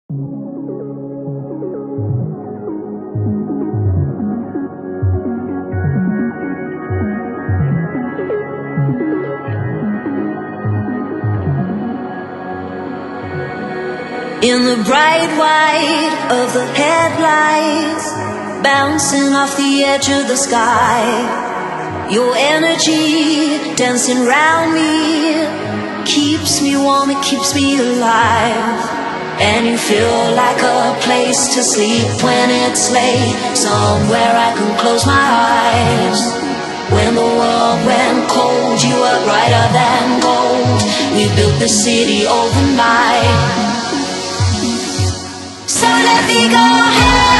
In the bright white of the headlights, bouncing off the edge of the sky, your energy dancing round me keeps me warm, it keeps me alive. And you feel like a place to sleep when it's late, somewhere I can close my eyes. When the world went cold, you were brighter than gold. We built the city overnight. So let me go home.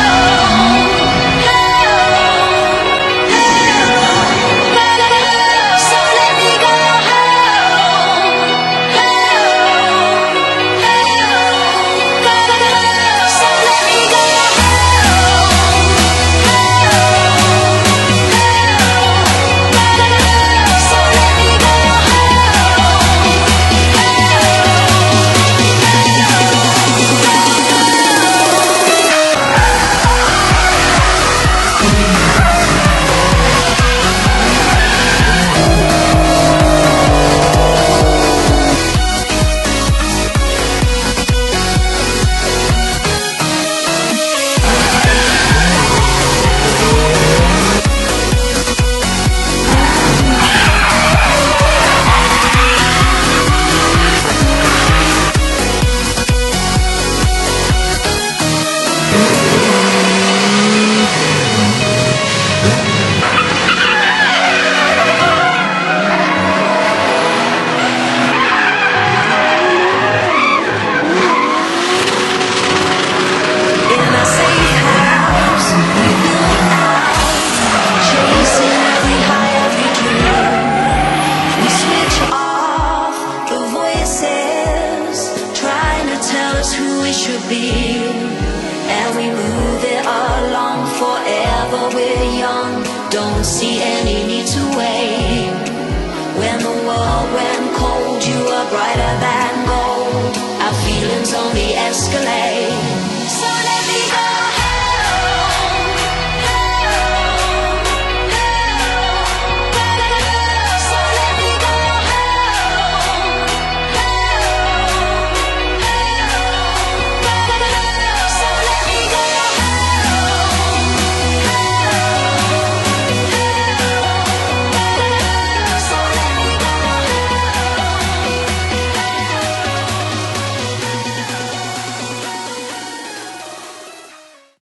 Don't see any need to wait. When the world went cold, you were brighter than gold. Our feelings only escalate.